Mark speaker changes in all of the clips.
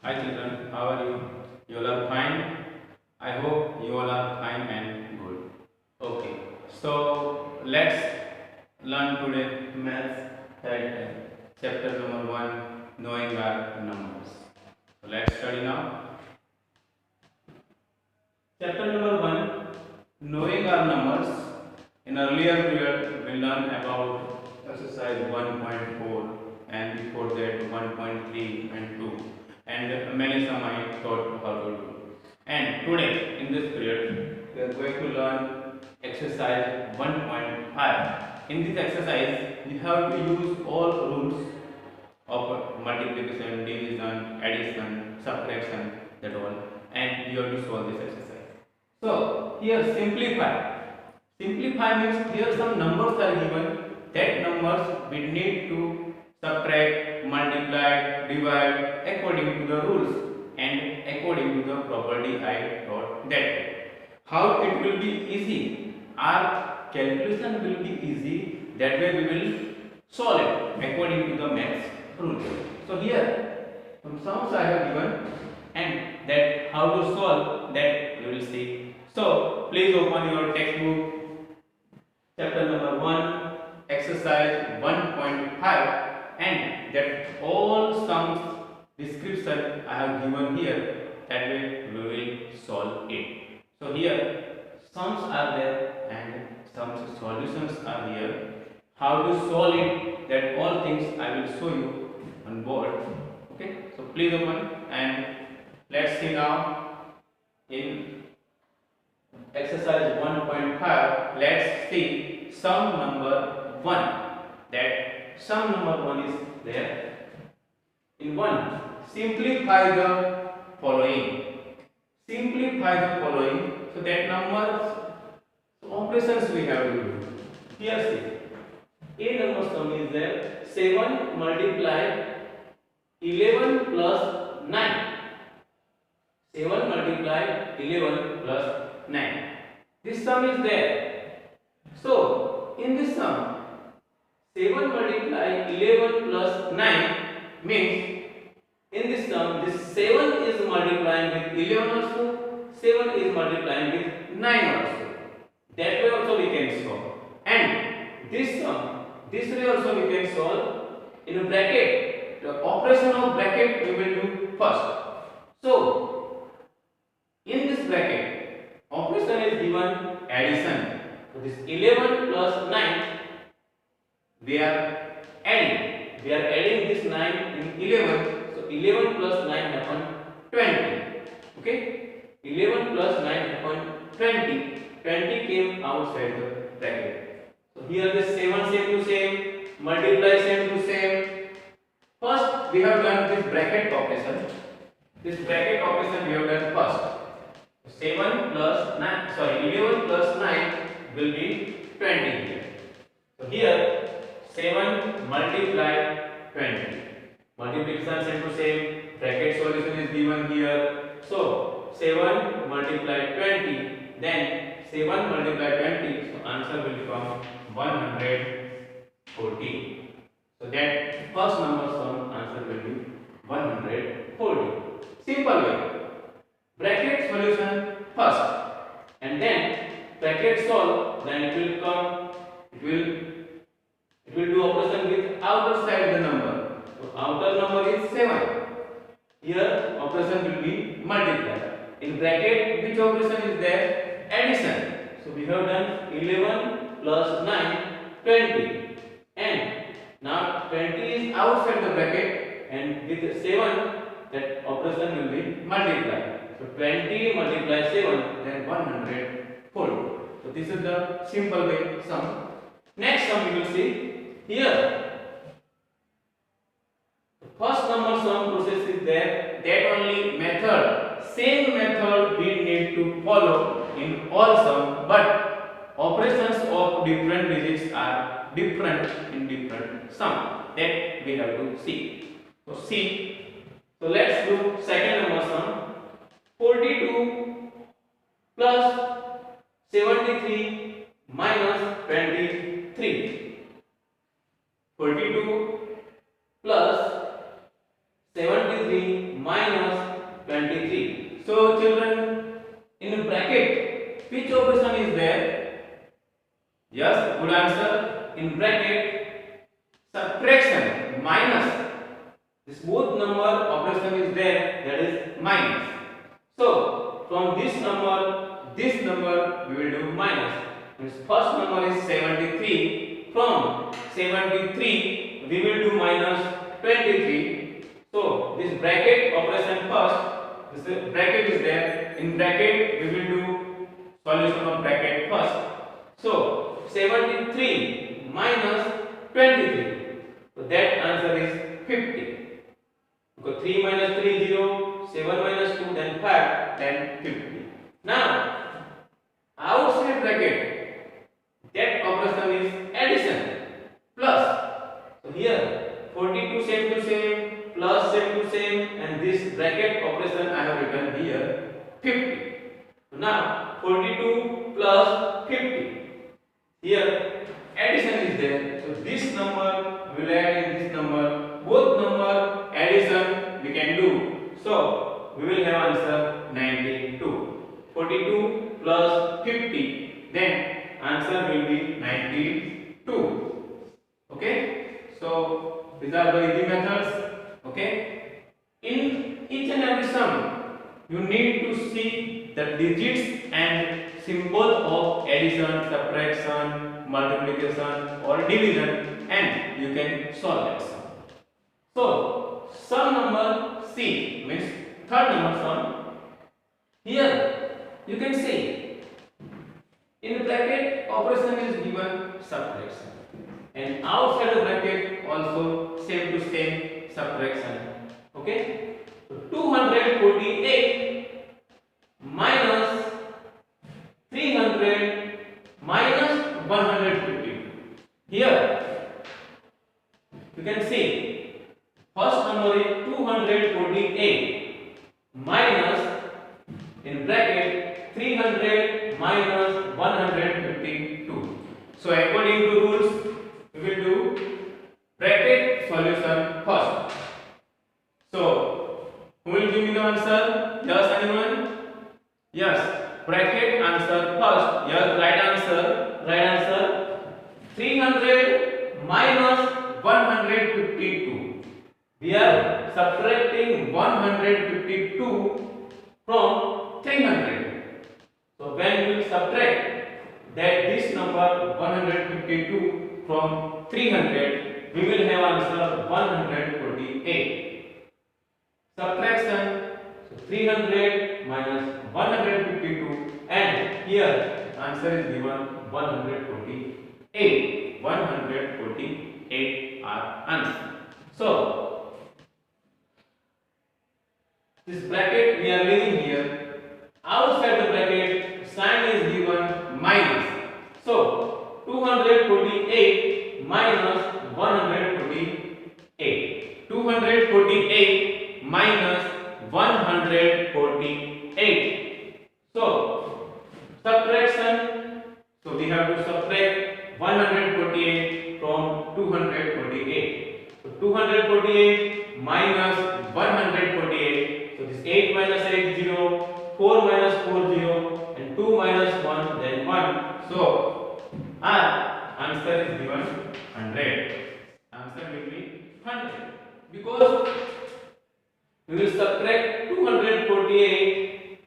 Speaker 1: Hi children, how are you? You all are fine? I hope you all are fine and good. Okay, so let's learn today maths that chapter number 1, knowing our numbers. So let's study now. Chapter number 1, knowing our numbers. In earlier period, we learned about exercise 1.4 and before that 1.3 and 2 and many some I taught how to do. And today in this period, we are going to learn exercise 1.5. In this exercise, we have to use all rules of multiplication, division, addition, subtraction, that all, and you have to solve this exercise. So here simplify. Simplify means here some numbers are given. That numbers we need to subtract, multiply, divide according to the rules and according to the property I taught that. How it will be easy? Our calculation will be easy. That way we will solve it according to the maths rules. So here some sums I have given and that how to solve that we will see. So please open your textbook chapter number 1 exercise 1.5 and that all sums description I have given here, that way we will solve it. So here sums are there and some solutions are here. How to solve it, that all things I will show you on board. Okay, so please open and let's see now in exercise 1.5. Let's see sum number 1. That sum number 1 is there. In 1, simplify the following. Simplify the following. So that numbers operations we have to do. Here see. A number sum is there. 7 multiply 11 plus 9. 7 multiply 11 plus 9. This sum is there. So, in this sum, 7 multiply 11 plus 9 means in this sum, this 7 is multiplying with 11 also, 7 is multiplying with 9 also. That way also we can solve. And this sum, this way also we can solve. In a bracket, the operation of bracket we will do first. So, in this bracket, operation is given addition. So this 11 plus 9, we are adding. We are adding this 9 in 11. So 11 plus 9 happen 20. Okay? 11 plus 9 happen 20. 20 came outside the bracket. So here the 7 same to same, multiply same to same. First we have done this bracket operation. This bracket operation we have done first. 7 plus 9, sorry, 11 plus 9 will be 20 here. So here 7 multiply 20. Multiplication same to same, bracket solution is given here. So 7 multiply 20, then 7 multiply 20, so answer will become 140. So that first number sum answer will be 140. Simple way. Bracket solution first and then bracket solve, then it will come, it will do operation with outer side of the number. So outer number is 7. Here operation will be multiply. In bracket which operation is there? Addition. So we have done 11 plus 9, 20. And now 20 is outside the bracket and with 7 that operation will be multiply. So 20 multiply 7, then 140. So this is the simple way sum. Next sum we will see. Here the first number sum process is there. That only method, same method we need to follow in all sum, but operations of different digits are different in different sum. That we have to see. So see. So let's do second number sum. 42 plus 73 minus 23. 42 plus 73 minus in bracket subtraction minus this both number operation is there, that is minus. So from this number we will do minus. Means first number is 73. From 73 we will do minus 23. So this bracket operation first, this bracket is there. In bracket we will do solution of bracket first. So 73 minus 23. So that answer is 50. Because 3 minus 3 0, 7 minus 2, then 5, then 50. Now outside bracket, that operation is addition plus. So here 42 same to same, plus same to same, and this bracket operation I have written here 50. So now 42 plus 50. Here addition is there. So this number will add in this number. Both number addition we can do. So we will have answer 92. 42 plus 50. Then answer will be 92. Okay. So these are the easy methods. Okay. In each and every sum, you need to see the digits and symbol of addition, subtraction, multiplication or division, and you can solve that sum. So sum number C means third number sum. Here you can see in bracket operation is given subtraction, and outside the bracket also same to same subtraction. Okay. So 248 minus 300 minus 150. Here you can see first number is 248 minus in bracket 300 minus 152. So according to rules we will do bracket solution first. So who will give me the answer? Yes, anyone? Yes. Bracket answer first. Yes, right answer. Right answer. 300 minus 152. We are subtracting 152 from 300. So when we will subtract that this number 152 from 300, we will have answer 148. Subtraction. So 300 minus 152, and here answer is given 148. 148 are answer. So this bracket we are leaving here. Outside the bracket sign is given minus. So 248 minus 148. 248 minus 148. So subtraction. So we have to subtract 148 from 248. So 248 minus 148. So this 8 minus 8 0, 4 minus 4 0, and 2 minus 1 then 1. So our answer is given 100. Answer will be 100 because we will subtract 248.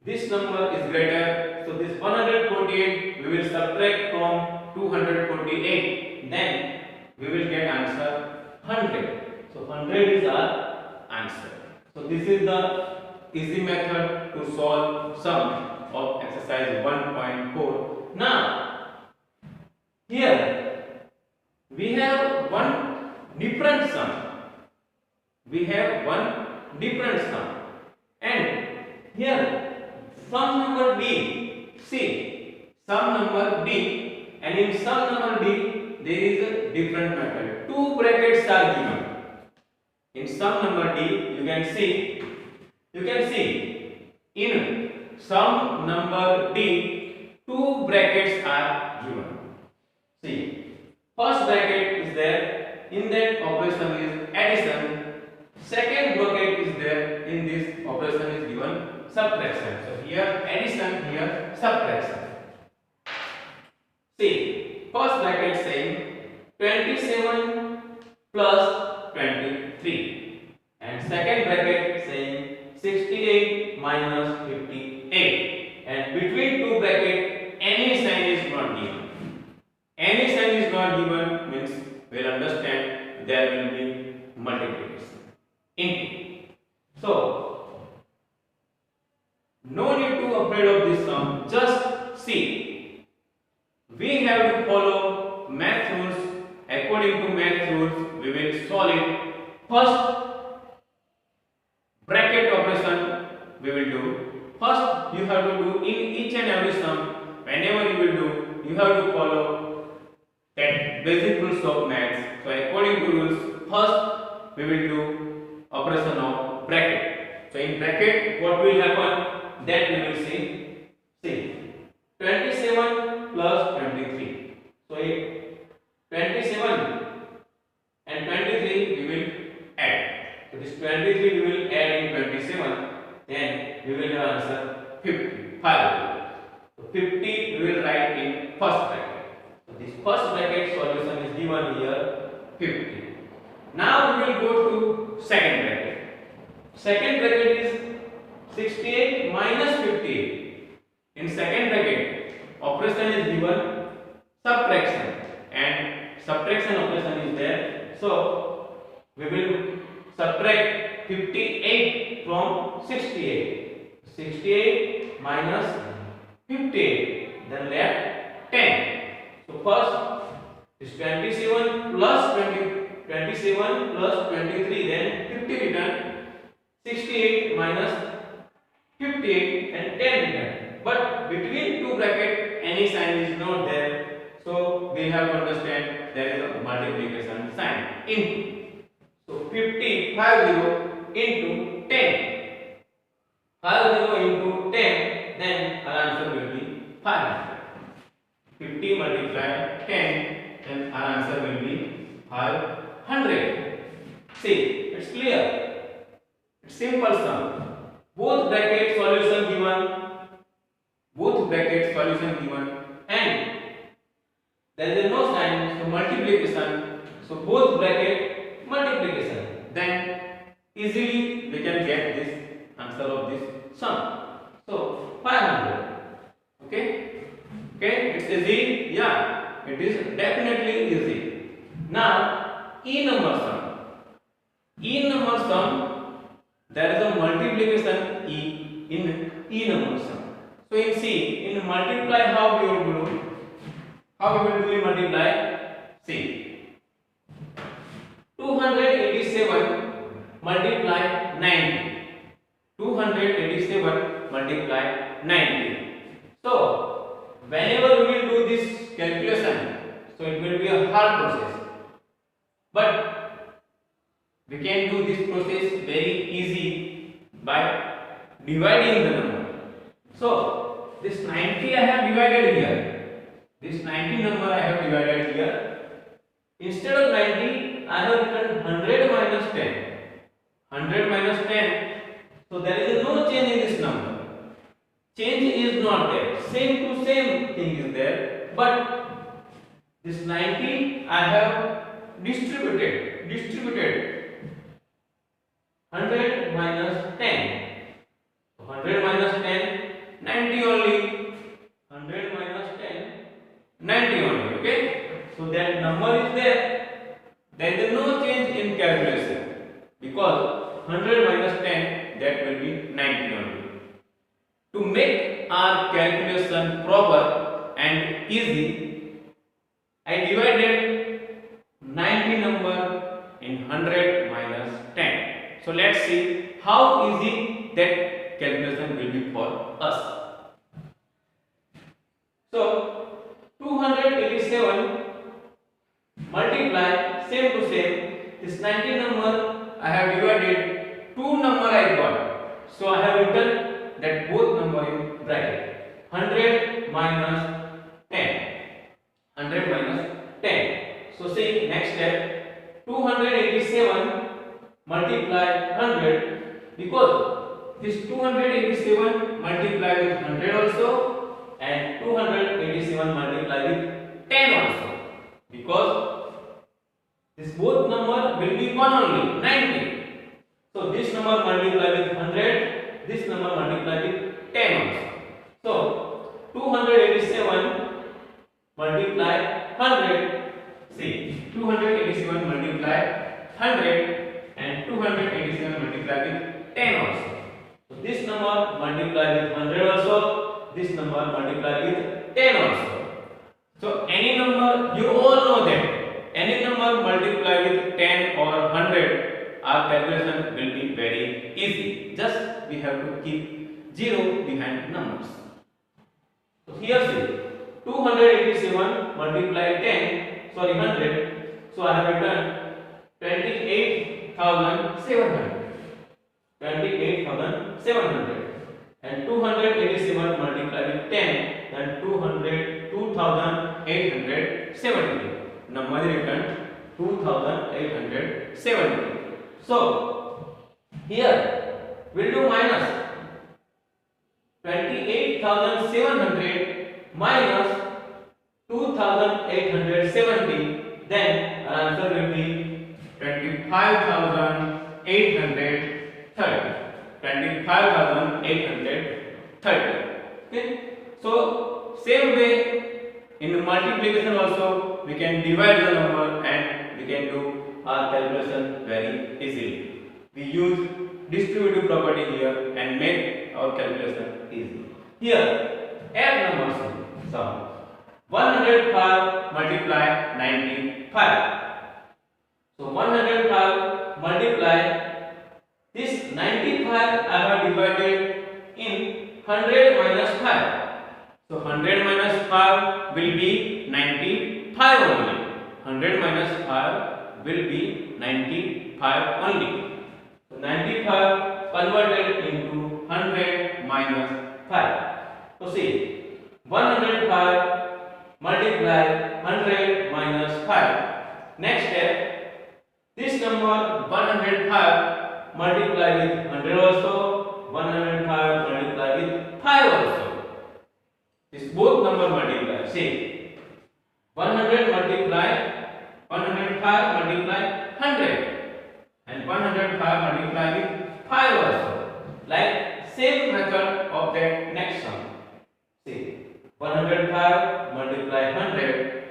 Speaker 1: This number is greater, so this 148 we will subtract from 248. Then we will get answer 100. So 100 is our answer. So this is the easy method to solve sum of exercise 1.4. Now here we have one different sum. We have one different sum, and here sum number D. See sum number D, and in sum number D there is a different method. Two brackets are given. In sum number D you can see in sum number D two brackets are given. See first bracket is there, in that operation is addition. Second bracket is there, in this operation is given subtraction. So here addition, here subtraction. See first bracket saying 27 plus 23 and second bracket saying 68 minus 58, and between two bracket any sign is not given. Any sign is not given means we'll understand there will be multiplication into. So no need to afraid of this sum, just see. We have to follow math rules. According to math rules, we will solve it. First bracket operation we will do. First you have to do in each and every sum. Whenever you will do, you have to follow that basic rules of maths. So according to rules, first we will do operation of bracket. So in bracket, what will happen? That we will see. See, 27 plus 23. So 27 and 23 we will add. So this 23 we will add in 27. Then we will have answer 50. 5. So 50 we will write in first bracket. So this first bracket solution is given here 50. Now we will go to second bracket. Second bracket is 68 minus 58. In second bracket, operation is given subtraction, and subtraction operation is there. So we will subtract 58 from 68. 68 minus 58, then left 10. So first is 27 plus 27 plus 23, then 50 return. 68 minus 58 and 10 return. But between two bracket any sign is not there. So we have to understand there is a multiplication sign into. So 50 into 10. 50 into 10, then our answer will be 500. 50 multiply 10, then our answer will be 500. See, it's clear. It's simple sum. Both bracket solution given, and there is no sign, so multiplication. So both bracket multiplication. Then easily we can get this answer of this sum. So 500. Okay, it's easy. Yeah, it is definitely easy. Now E number sum. There is a multiplication E in E number sum. So in C, in multiply, how we will do? How we will do in multiply? See, 287 multiply 90. 287 multiply 90. So whenever we will do this calculation, so it will be a hard process. But we can do this process very easy by dividing the number. So this 90 I have divided here. This 90 number I have divided here. Instead of 90, I have written 100 minus 10. 100 minus 10. So there is no change in this number. Change is not there. Same to same thing is there. But this 90 I have distributed. 100 minus 10. 100 minus 10, 90 only. 100 minus 10, 90 only. Okay. So that number is there. There is no change in calculation because 100 minus 10, that will be 90 only. To make our calculation proper and easy, I divided 90 number in 100 minus 10. So let's see how easy that calculation will be for us. So 287 multiply same to same. This 90 number I have divided, two number I got. So I have written that both number in bracket. 100 minus 10. 100 minus 10. So see next step. 287 multiply 100, because this 287 multiply with 100 also, and 287 multiply with 10 10 also, because this both number will be 1 only, 90. So this number multiply with 100, this number multiply with 10 also. So 287 multiply 100. See, 287 multiply 100 and 287 multiply with 10 also. So this number multiply with 100 also, this number multiply with 10 also. So any number, you all know that any number multiply with 10 or 100, our calculation will be very easy. Just we have to keep 0 behind numbers. So here see, 287 multiply 100. So I have written 28,700. 28,700. And 287 multiply with 10, then 2,870. Number written 2,870. So here we'll do minus 28,700 minus 2,870. Then our answer will be 25,830. 25,830. Okay. So same way in multiplication also we can divide the number and we can do our calculation very easily. We use distributive property here and make our calculation easy. Here add numbers sum. 105 multiply 95. So 105 multiply this 95 I have divided in 100 minus 5. So 100 minus 5 will be 95 only. 100 minus 5 will be 95 only. So 95 converted into 100 minus 5. So see, 105 multiply 100 minus 5. Next step, this number 105 multiply with 100 also, 105 multiply with 5 also. This both number multiply. See, 100 multiply 105 multiply 100 and 105 multiply with 5 also. Like same method of the next sum. See, 105 multiply 100,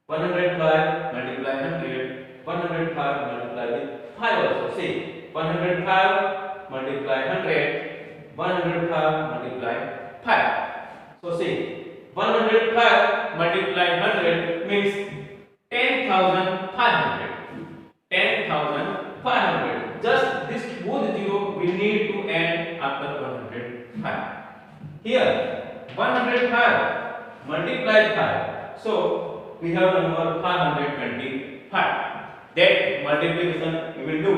Speaker 1: 105 multiply 100, 105 multiply with 5 also. See, 105 multiply 100, 105 multiply 5. So see, 105 multiply 100 means 10,500. 10,500. Just this both zero we need to add after 105. Here 105 multiply 5. So we have number 525. That multiplication we will do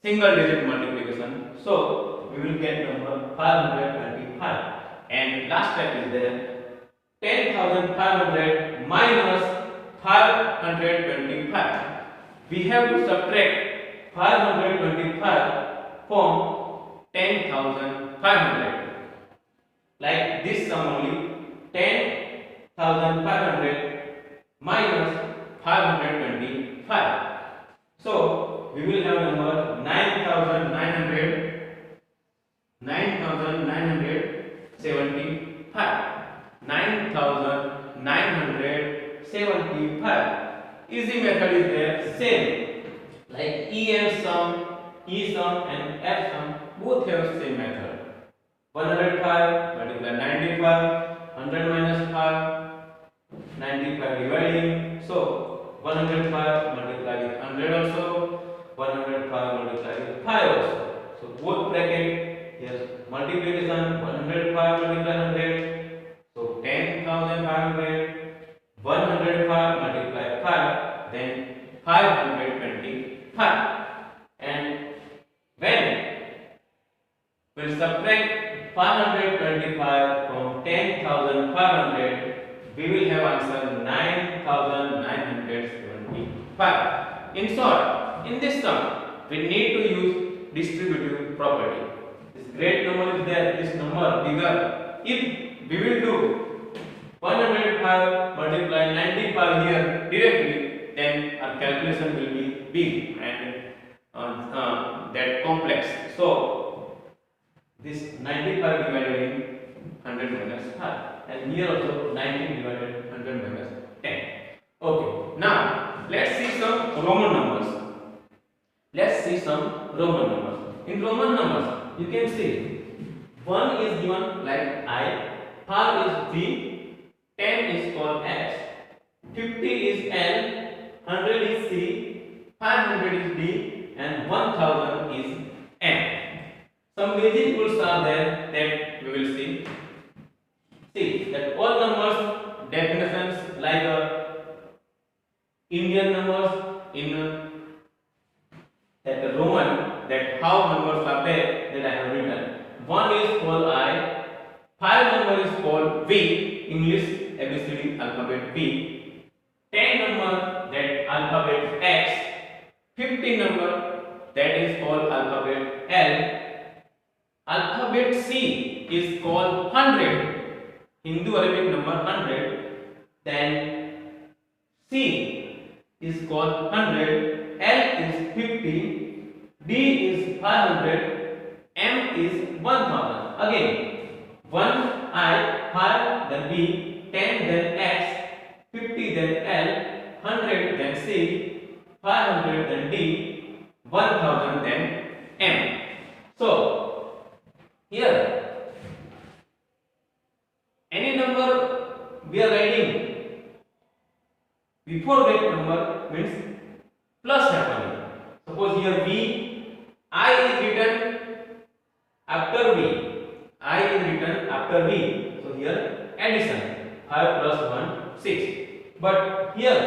Speaker 1: single digit multiplication. So we will get number 525. And last step is there, 10,500 minus 525. We have to subtract 525 from 10,500. Like this sum only, 10,500 minus 525. So we will have number 9,975. 9,975. Easy method is there, same like EM sum, E sum and F sum both have same method. 105 multiply 95, 100 minus 5, 95 dividing. So 105 multiply with 100 also, 105 multiply with 5 also. So both bracket, yes, multiplication 105 multiply 100. So 10,500, 105 multiply 5, then 525. And when we'll subtract 525 from 10,500, we will have answer 9,975. In short, in this sum, we need to use distributive property. This great number is there, this number bigger. If we will do 105 multiply 95 here directly, then our calculation will be big and that complex. So this 95 divided in 100 minus 5, and here also 19 divided 100 minus 10. Okay, now let's see some Roman numbers. In Roman numbers, you can see 1 is given like I, 5 is V, 10 is called X, 50 is L, 100 is C, 500 is D, and 1000 is M. Some basic rules are there that we will see. See that all numbers definitions like Indian numbers in that Roman, that how numbers are there that I have written. 1 is called I, 5 number is called V, English ABCD alphabet V, 10 number that alphabet X, 50 number that is called alphabet L, alphabet C is called 100, Hindu Arabic number 100, then C is called 100, L is 50, D is 500, M is 1000. Again 1 I, 5 then V, 10 then X, 50 then L, 100 then C, 500 then D, 1000 then M. So here any number we are writing before that number means plus happening. Suppose here V, I is written after V, I is written after V, so here addition 5 plus 1 6, but here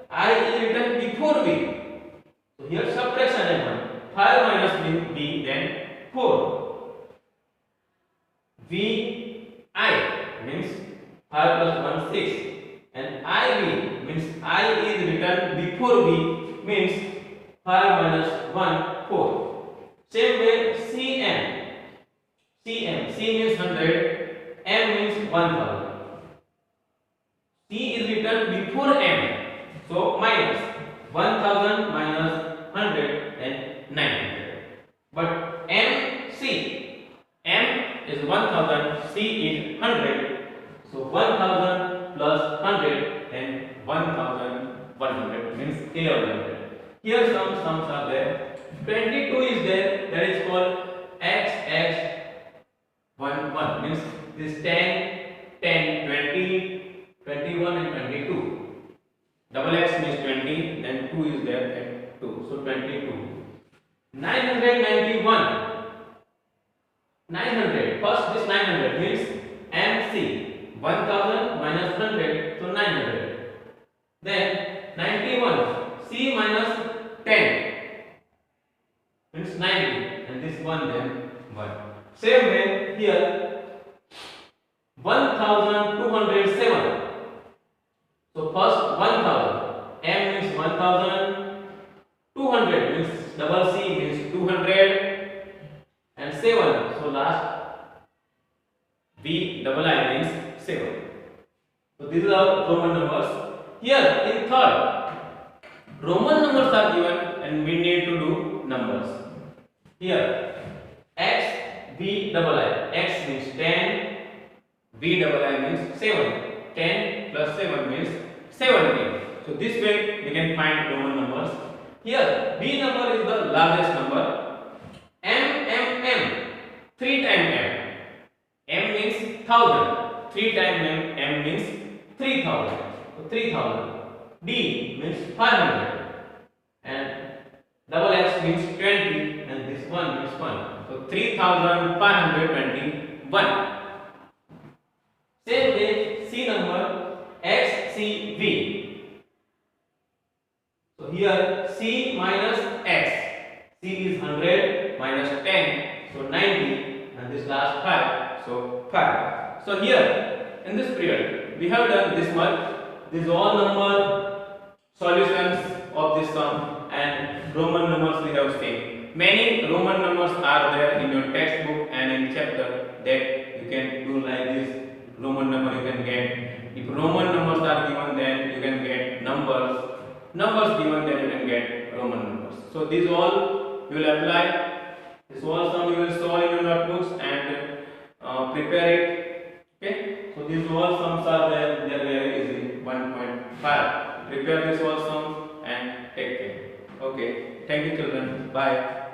Speaker 1: I is written before V, so here subtraction happen 5 minus V then 4, V I means 5 plus 1 6, and IV means I is written before V means 5 minus 1 4. Same way CM, C means 100, M means 1000. C is written before M, so minus 1000 minus 100 and 900. But MC, M is 1000, C is 100, so 1000 plus 100 and 1100 means 1100. Here some sums are there. 22 is there, that is called XX 11 means this 10, 10, 20, 21 and 22. Double X means 20, then 2 is there at 2, so 22. 991, 900, first this 900 means MC, 1000 minus 100, so 900. Then 91, C minus 10 means 90, and this one then 1. Same way here 1207. So first 1000, M means 1000, 200 means double C means 200, and 7. So last V double I means 7. So these are Roman numbers. Here in third, Roman numbers are given and we need to do numbers. Here X V double I, X means 10, V double I means 7, 10 plus 7 means 70. So this way we can find Roman numbers. Here B number is the largest number, M 3 times M, M means 1000, 3 times M means 3000, so 3000. D means 500, and double X means 20, and this one means 1, so 3521. Same way C number XCV. So here C minus X, C is 100 minus 10, so 90, and this last 5, so 5. So here in this period we have done this much. These all number solutions of this sum and Roman numbers we have seen. Many Roman numbers are there in your textbook and in chapter that you can do like this. Roman number you can get If Roman numbers are given, then you can get numbers. Numbers given, then you can get Roman numbers. So these all you will apply. This all sum you will solve in your notebooks and prepare it. Okay. So these all sums are there. They are very easy. 1.5. Prepare this all sums and take care. Okay. Thank you, children. Bye.